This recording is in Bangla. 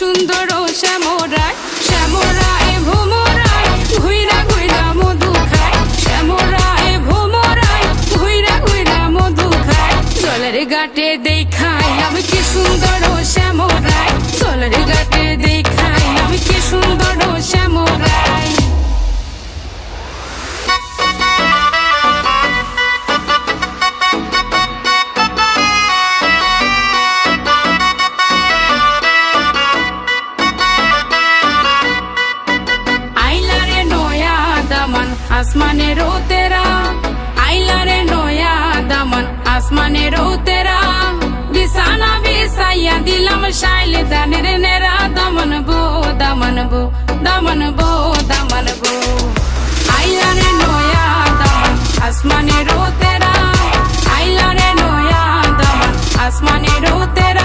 সুন্দর শ্যামরায় শ্যামরায় ভোমরায় ঘুইরা ঘুইরা মধু খায় শ্যামরায় ভোমরায় ঘুইরা ঘুইরা মধু খায় জলের ঘাটে দেখাই আমি কি সুন্দর শ্যামরায় জলের ঘাটে দেখাই আমি কি সুন্দর শ্যামরায় आसमानेरो तेरा आइला रे नया दामन आसमानेरो तेरा बिसाना बिसाया दिलम शाइल दानेर नेरा दामन बो दामन बो दामन बो दामन बो आइला रे नया दामन आसमानेरो तेरा आइला रे नया दामन आसमानेरो तेरा